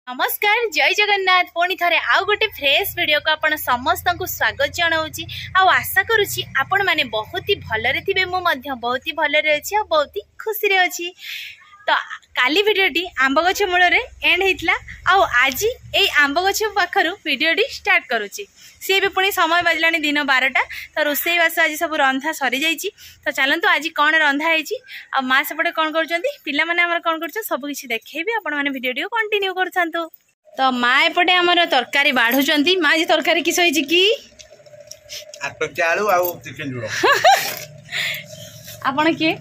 नमस्कार जय जगन्नाथ पुणी थरे आउ गोटे फ्रेश वीडियो को आपण समस्त को स्वागत जनाऊँगी। आशा करुच्ची आपण मैंने बहुत ही भलरे थे मुझे बहुत ही भलरे अच्छी बहुत ही खुशी रे अच्छी। तो काली वीडियोटी आंब गछ मूल एंड होता आज ये आंब गछ पाखर वीडियोटी स्टार्ट करुच्ची। सी भी पुणी समय बाजला दिन 12टा। तो रोसई बास आज सब रंधा सरी जाइए। तो चलतु आज कौन रंधा है आ माँ सेपटे कौन कर पाने कौन कर सब किसी देखी आपण मैंने वीडियोटी कंटिन्यू कर। तो माँ एपटे आमर तरकारी बाढ़ुंट। माँ जी तरकारी किस कि आपण किए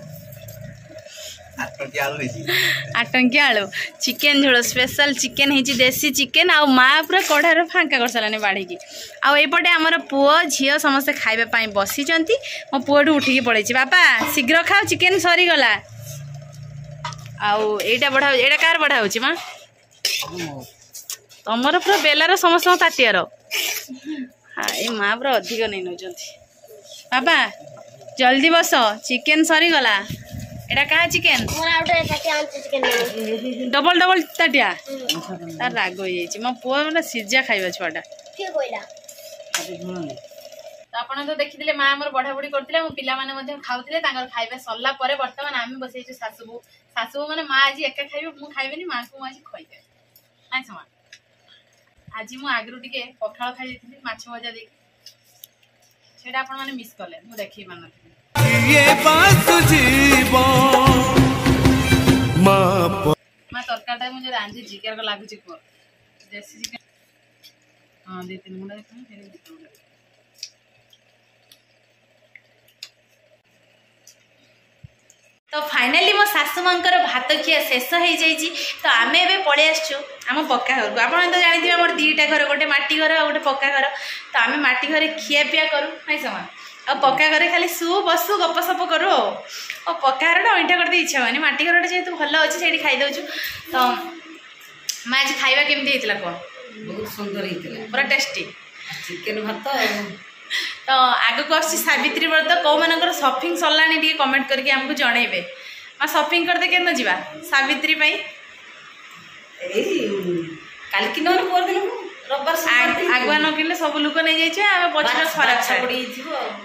आटंकी आलू चिकेन झोल स्पेशल चिकेन है देसी चिकेन आ माँ पूरा कढ़ार फांका कर सारे बाढ़ी आईपटे आमर पुओ झील समस्ते खाइबा बसी मो पुओ उठिकी पड़े बापा शीघ्र खाओ चिकेन सरीगला। आईटा बढ़ा एटा कार बढ़ा हो माँ तमर पूरा बेलार समस्त ताटियार। हाँ ये माँ पूरा अधिक नहीं नौ बापा जल्दी बस चिकेन सरीगला। एटा कहाँ चिकेन डबल डबल ताटिया तार राग हो जाए मो पुआ मतलब सीजा खाइबा छुआटा। तो आप तो देखिए माँ आम बढ़ा बढ़ी करते मो पाने खाऊे खाଇବା सरला बर्तमान आम बसई शाशुबू शाशुबू मैंने माँ आज एका खाइबे मु खाइबेनी माँ को आज खुआइबे नाई समा। आज मु आगरू टिके पखाल खाई जाइथिली माछ भजा देकी सेटा आपण माने मिस कले मु देखि मानथि ये बात जीवो माँ तरकाटा मुझे रांझी जिगर को लागू को देसी चिकन हाँ दे तीन मुंडा देखो। तो फाइनली मो सासु मांकर भात खिया शेष हो जाइए। तो आम ए पलि आसचु आम पक्का घर को। आप तो जानते मोर दीटा घर गोटे माटी घर गोटे पक्का घर। तो आम माटी घर खिया पिया करूँ नहीं समान आ पक्का घर खाली शु बसु गपसप करूँ और पक्का घर अईठा करते इच्छा हुए माटी घर जेहतु भल अच्छे से खाईदे। तो माँ आज खाଇବା केमती होता कौन बहुत सुंदर होता पूरा टेस्टी चिकेन भात। तो आग को आसी सावित्री व्रत कौ मानकर शॉपिंग सरला कमेंट करके हमको जनइबे। माँ शॉपिंग करते के जा सावित्री काल कि आगुआ न किनले सब लोक नहीं जाइए पचर खराब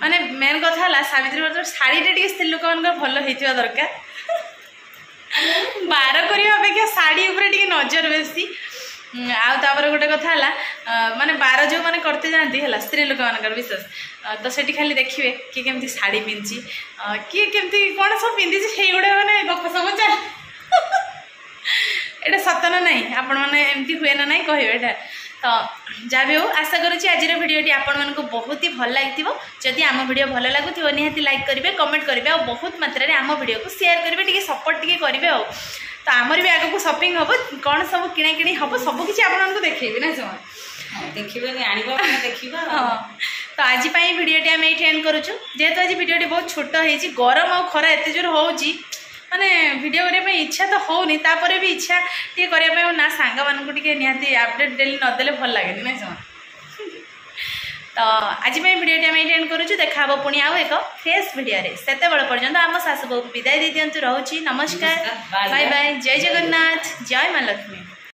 माने मेन कथा है सावित्री व्रत शाढ़ी टे स्त्री लोक मान भल होता दरकार बार करने अपेक्षा शाढ़ी उपर नजर बेसी। आउे गोटे कथा है माने बार जो मैंने करते जाती है स्त्री लोक मान विशेष तो सेठी खाली देखिए किए केमती शाढ़ी पिंधि किए केमती कौन सब पिंधि से गोटे मैंने गप सब चल एटा सतन नहीं आपण मैंने एमती हुए ना नहीं कहे एटा। तो जहाँ भी हो आशा करुँच आज भिडियोटी आपण को बहुत ही भल लगी। जदि आम भिडियो भल लगुव निहाती लाइक करेंगे कमेंट करेंगे और बहुत मात्रा आम भिडियो को शेयर करेंगे टी सपोर्ट टी करेंगे। तो आमर भी आगे शॉपिंग हम कौन सब किଣା किणी हम सबकि आपको देखी ना सब देखिए। हाँ तो आज भिडियोटी आम ये एंड करुँ जेहेतु आज भिडियोटी बहुत छोट हो गरम और खरा एत जोर हो माने वीडियो करने इच्छा तो होनी तापर भी इच्छा टी करने ना सांग मानू निहाती अपडेट डेली नदेले भल लगे ना समा। तो आज भिडियोटी आम एंड करुँ देखा पुणी आउ एक फ्रेश वीडियो से पर्यंत आम सासु बहु विदाय दे दिंतु रोची। नमस्कार बाय बाय जय जगन्नाथ जय माँ लक्ष्मी।